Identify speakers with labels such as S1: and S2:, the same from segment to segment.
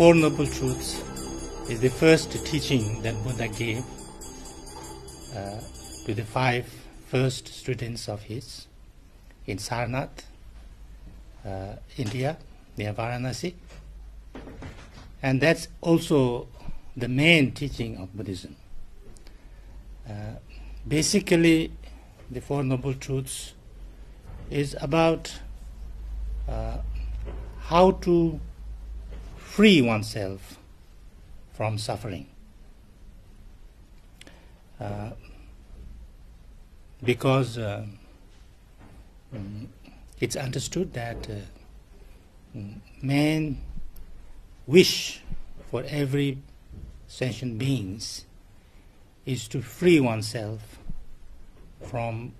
S1: Four Noble Truths is the first teaching that Buddha gave to the five first students of his in Sarnath, India, near Varanasi. And that's also the main teaching of Buddhism. Basically, the Four Noble Truths is about how to free oneself from suffering. Because it's understood that main wish for every sentient beings is to free oneself from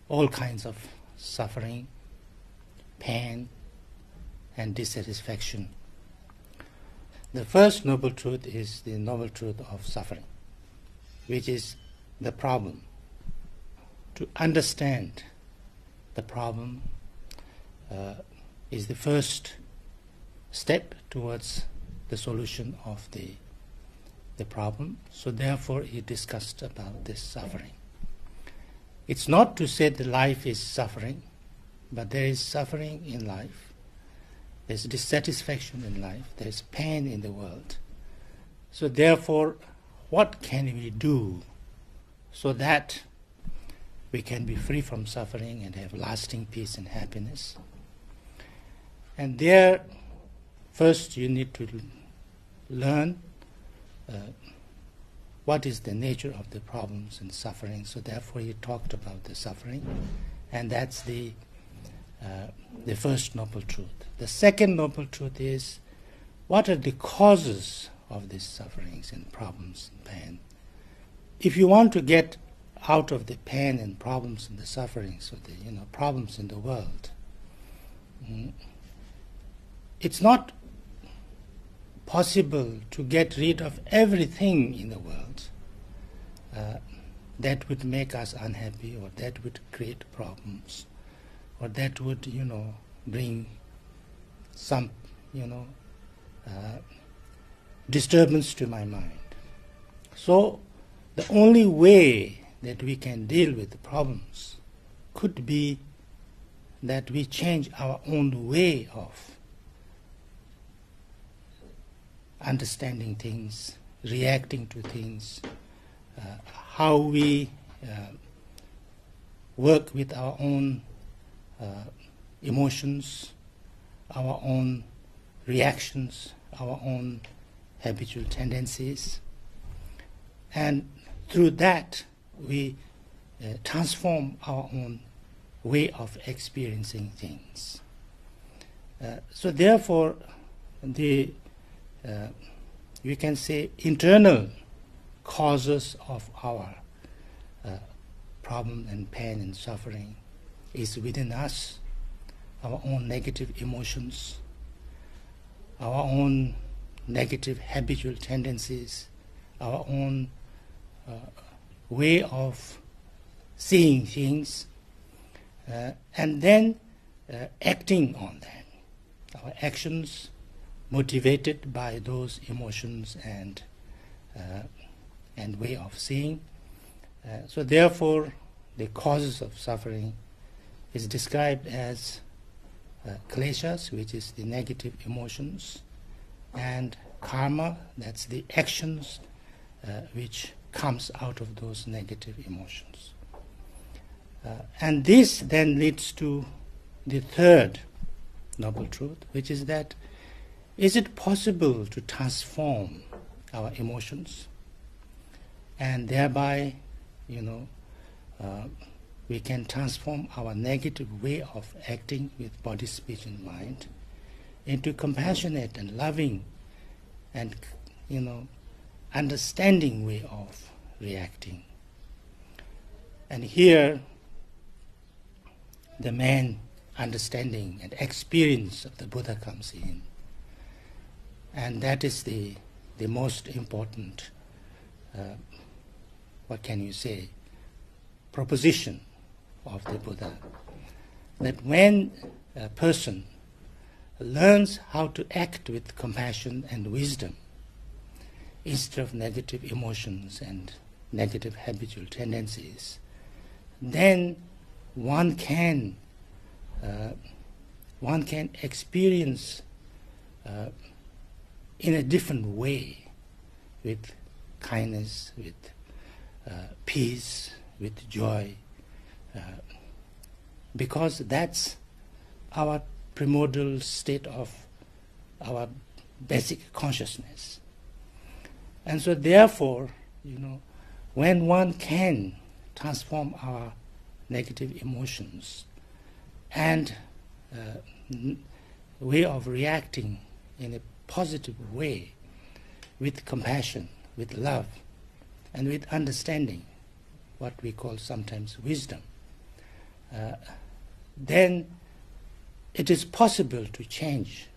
S1: all kinds of suffering, pain, and dissatisfaction. The first noble truth is the noble truth of suffering, which is the problem. To understand the problem is the first step towards the solution of the problem. So therefore he discussed about this suffering. It's not to say that life is suffering, but there is suffering in life. There's dissatisfaction in life. There's pain in the world. So therefore, what can we do so that we can be free from suffering and have lasting peace and happiness? And there, first you need to learn what is the nature of the problems and suffering. So therefore he talked about the suffering, and that's the first noble truth. The second noble truth is, what are the causes of these sufferings and problems and pain? If you want to get out of the pain and problems and the sufferings of the problems in the world, it's not possible to get rid of everything in the world that would make us unhappy, or that would create problems, or that would bring some disturbance to my mind. So the only way that we can deal with the problems could be that we change our own way of understanding things, reacting to things, how we work with our own emotions, our own reactions, our own habitual tendencies. And through that, we transform our own way of experiencing things. So therefore, we can say internal causes of our problem and pain and suffering is within us, our own negative emotions, our own negative habitual tendencies, our own way of seeing things, and then acting on them. Our actions motivated by those emotions and way of seeing. So therefore, the causes of suffering is described as kleshas, which is the negative emotions, and karma, that's the actions which comes out of those negative emotions. And this then leads to the third noble truth, which is that, is it possible to transform our emotions and thereby, we can transform our negative way of acting with body, speech, and mind into compassionate and loving and, understanding way of reacting. And here, the main understanding and experience of the Buddha comes in. And that is the most important, proposition of the Buddha. That when a person learns how to act with compassion and wisdom instead of negative emotions and negative habitual tendencies, then one can experience in a different way, with kindness, with peace, with joy, because that's our primordial state of our basic consciousness. And so therefore, when one can transform our negative emotions and way of reacting in a positive way, with compassion, with love, and with understanding, what we call sometimes wisdom, then it is possible to change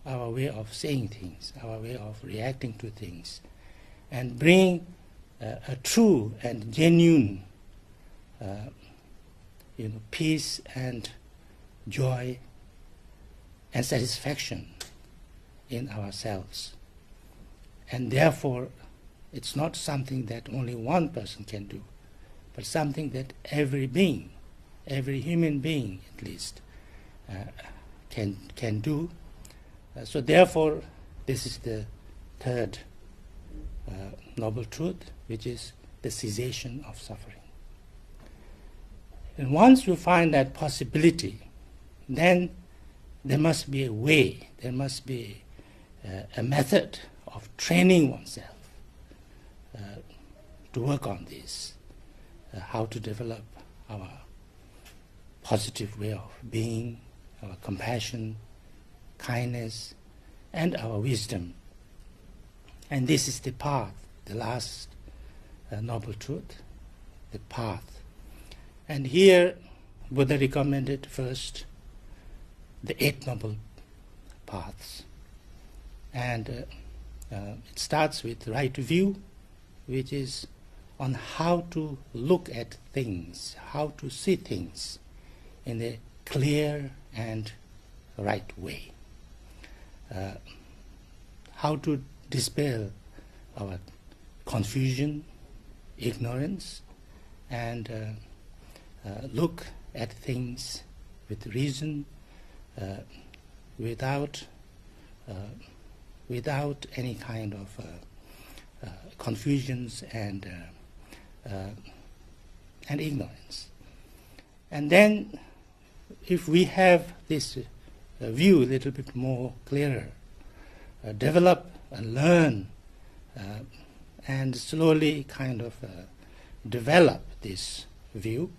S1: our way of saying things, our way of reacting to things, and bring a true and genuine peace and joy and satisfaction in ourselves. And therefore, it's not something that only one person can do, but something that every being, every human being at least, can do. So therefore, this is the third noble truth, which is the cessation of suffering. And once you find that possibility, then there must be a way, there must be a method of training oneself to work on this, how to develop our positive way of being, our compassion, kindness, and our wisdom. And this is the path, the last noble truth, the path. And here Buddha recommended first the 8 noble paths. And it starts with right view, which is on how to look at things, how to see things in a clear and right way. How to dispel our confusion, ignorance, and look at things with reason, without any kind of confusions and ignorance. And then, if we have this view a little bit more clearer, develop and learn, and slowly kind of develop this view,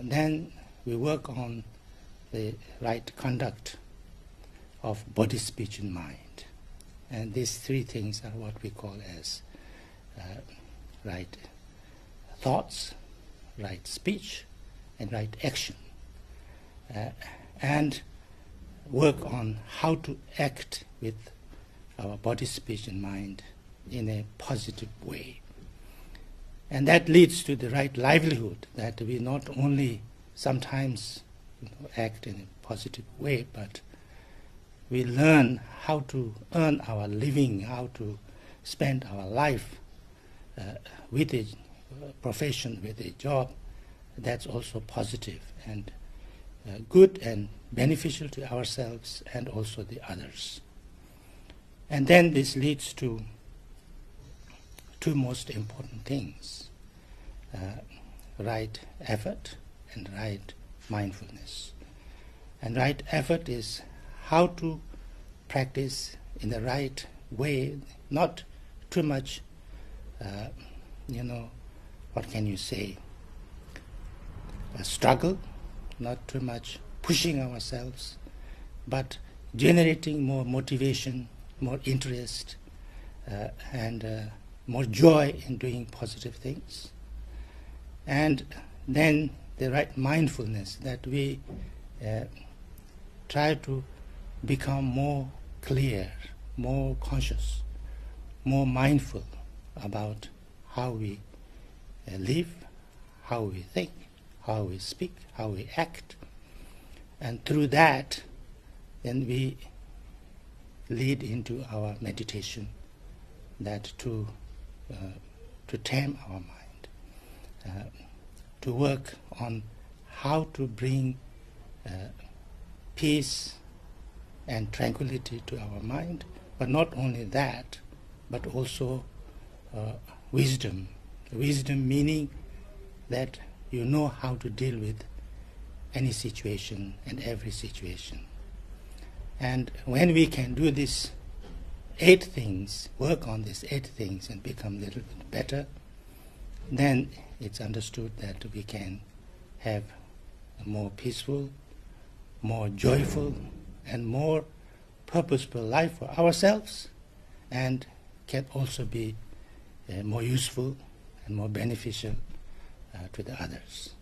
S1: then we work on the right conduct of body, speech, and mind. And these 3 things are what we call as right thoughts, right speech, and right action. And work on how to act with our body, speech, and mind in a positive way. And that leads to the right livelihood, that we not only sometimes act in a positive way, but we learn how to earn our living, how to spend our life with a profession, with a job that's also positive and good and beneficial to ourselves and also the others. And then this leads to 2 most important things, right effort and right mindfulness. And right effort is how to practice in the right way, not too much, what can you say, a struggle, not too much pushing ourselves, but generating more motivation, more interest, and more joy in doing positive things. And then the right mindfulness, that we try to become more clear, more conscious, more mindful about how we live, how we think, how we speak, how we act. And through that, then we lead into our meditation, that to tame our mind, to work on how to bring peace and tranquility to our mind, but not only that, but also wisdom. Wisdom meaning that you know how to deal with any situation and every situation. And when we can do these 8 things, work on these 8 things and become a little bit better, then it's understood that we can have a more peaceful, more joyful, and more purposeful life for ourselves, and can also be more useful and more beneficial to the others.